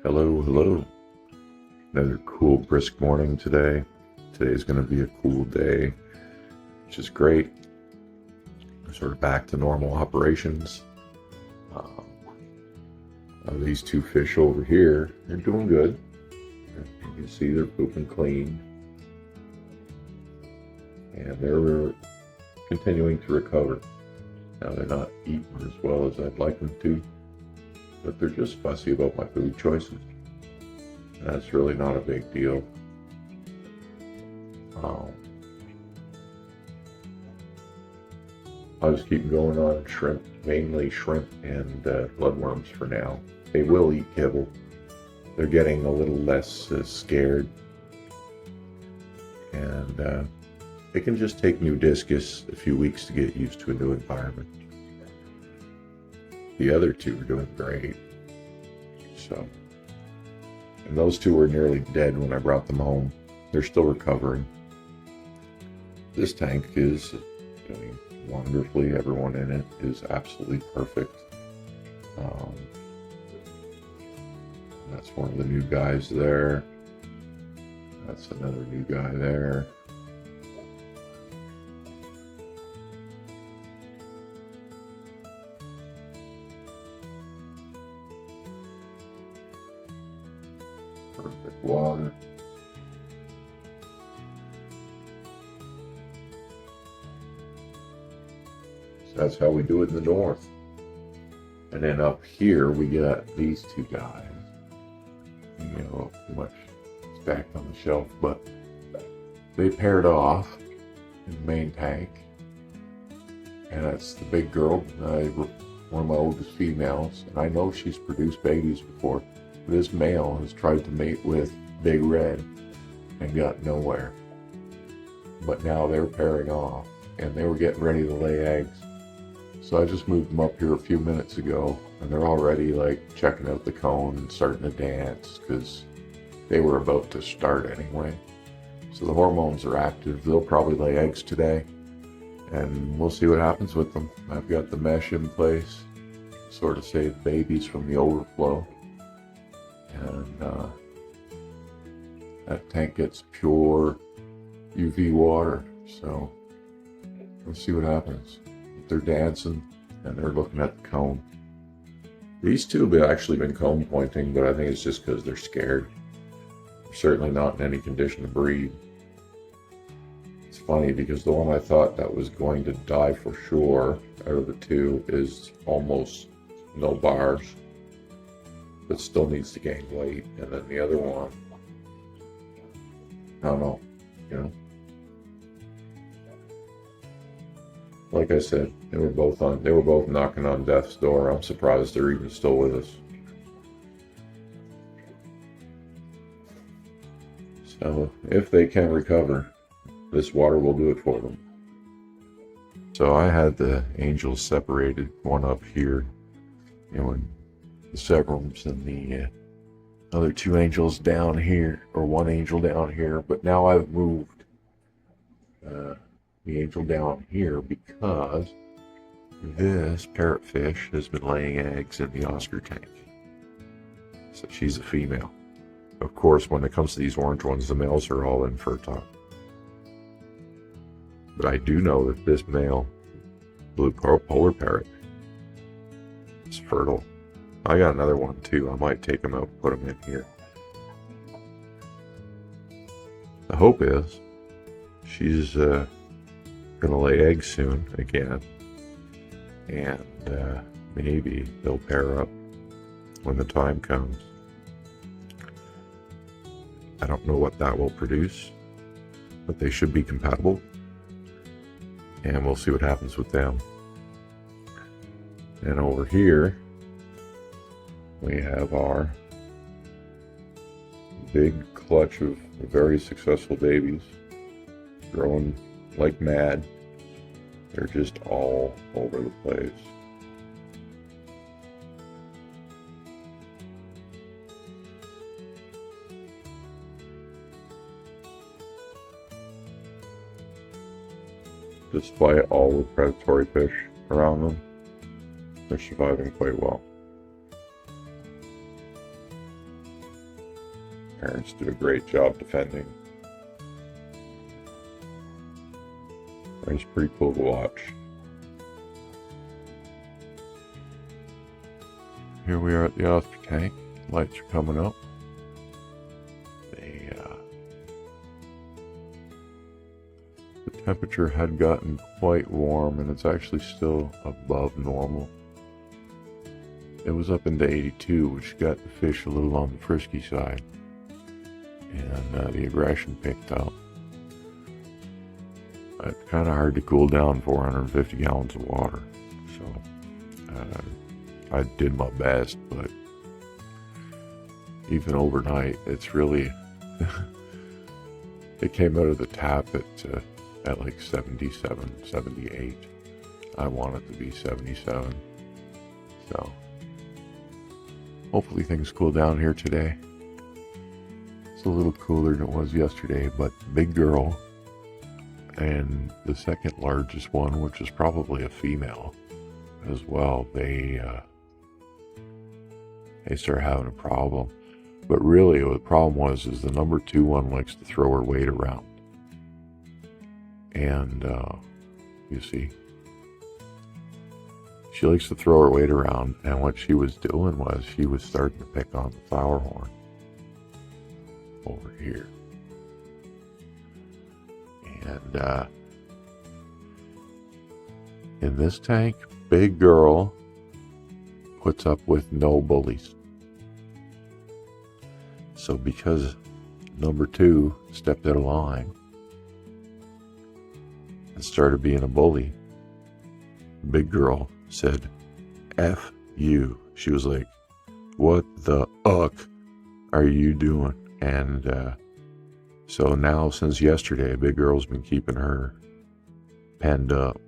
Hello, hello. Another cool, brisk morning today. Today's going to be a cool day, which is great. We're sort of back to normal operations. These two fish over here, they're doing good. You can see they're pooping clean. And they're continuing to recover. Now, they're not eating as well as I'd like them to, but they're just fussy about my food choices. That's really not a big deal. I'll just keep going on shrimp, mainly shrimp and bloodworms for now. They will eat kibble. They're getting a little less scared. And it can just take new discus a few weeks to get used to a new environment. The other two are doing great. And those two were nearly dead when I brought them home. They're still recovering. This tank is doing wonderfully. Everyone in it is absolutely perfect. That's one of the new guys there. That's another new guy there. Perfect water. So that's how we do it in the north. And then up here we got these two guys. You know, too much stacked on the shelf, but they paired off in the main tank. And that's the big girl, one of my oldest females, and I know she's produced babies before. This male has tried to mate with Big Red and got nowhere. But now they're pairing off, and they were getting ready to lay eggs. So I just moved them up here a few minutes ago, and they're already like checking out the cone and starting to dance because they were about to start anyway. So the hormones are active. They'll probably lay eggs today, and we'll see what happens with them. I've got the mesh in place, sort of save babies from the overflow. And that tank gets pure UV water, so we'll see what happens. They're dancing and they're looking at the cone. These two have actually been cone pointing, but I think it's just because they're scared. They're certainly not in any condition to breed. It's funny because the one I thought that was going to die for sure out of the two is almost no bars, but still needs to gain weight. And then the other one, I don't know, you know. Like I said, they were both knocking on death's door. I'm surprised they're even still with us. So if they can recover, this water will do it for them. So I had the angels separated, one up here, you know, and the Severums, and the other two angels down here, or one angel down here. But now I've moved the angel down here because this parrotfish has been laying eggs in the Oscar tank. So she's a female. Of course, when it comes to these orange ones, the males are all infertile. But I do know that this male blue polar parrot is fertile. I got another one too. I might take him out and put him in here. The hope is she's gonna lay eggs soon again, and maybe they'll pair up when the time comes. I don't know what that will produce, but they should be compatible, and we'll see what happens with them. And over here we have our big clutch of very successful babies growing like mad. They're just all over the place. Despite all the predatory fish around them, they're surviving quite well. Parents did a great job defending. It's pretty cool to watch. Here we are at the Oscar tank. Lights are coming up. The temperature had gotten quite warm, and it's actually still above normal. It was up into 82, which got the fish a little on the frisky side, and the aggression picked up. It's kind of hard to cool down 450 gallons of water, so I did my best, but even overnight, it's really it came out of the tap at like 77, 78. I want it to be 77, so hopefully things cool down here today. It's a little cooler than it was yesterday, but big girl and the second largest one, which is probably a female as well, they start having a problem. But really what the problem is the number 2 one likes to throw her weight around. And you see, she likes to throw her weight around, and what she was doing was she was starting to pick on the flower horn over here. And in this tank, big girl puts up with no bullies. So because number 2 stepped out of line and started being a bully, big girl said, F you. She was like, what the uck are you doing? And so now since yesterday, big girl's been keeping her penned up.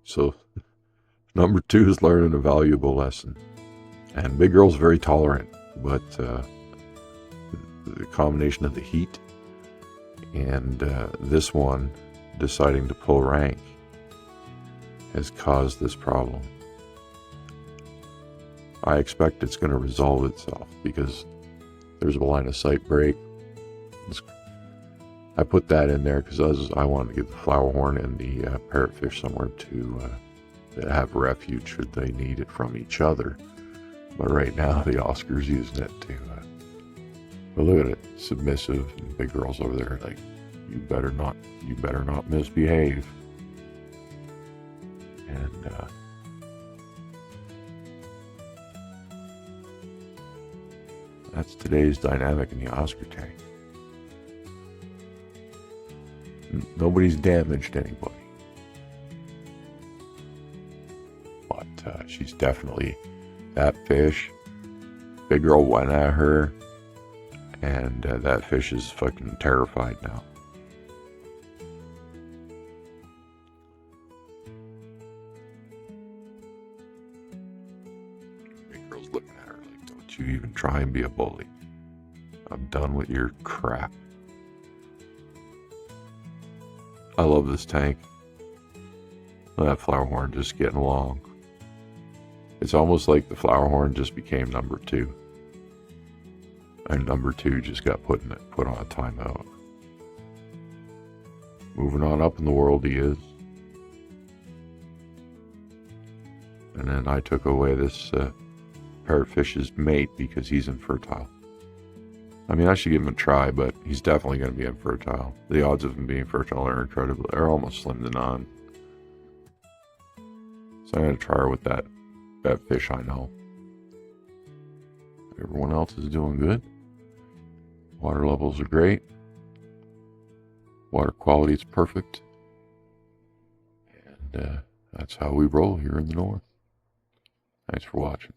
So number 2 is learning a valuable lesson. And big girl's very tolerant, but the combination of the heat and this one deciding to pull rank has caused this problem. I expect it's going to resolve itself because there's a line of sight break. I put that in there because I wanted to give the flower horn and the parrotfish somewhere to have refuge should they need it from each other. But right now the Oscar's using it to but look at it, submissive, and big girl's over there like, you better not misbehave. And that's today's dynamic in the Oscar tank. Nobody's damaged anybody, but she's definitely that fish. Big girl went at her, and that fish is fucking terrified now. Big girl's looking at her like, don't you even try and be a bully. I'm done with your crap. I love this tank. That flower horn just getting along. It's almost like the flower horn just became number 2. And number 2 just got put on a timeout. Moving on up in the world he is. And then I took away this parrotfish's mate because he's infertile. I mean, I should give him a try, but he's definitely going to be infertile. The odds of him being fertile are almost slim to none. So I'm going to try her with that fish I know. Everyone else is doing good. Water levels are great. Water quality is perfect. And that's how we roll here in the north. Thanks for watching.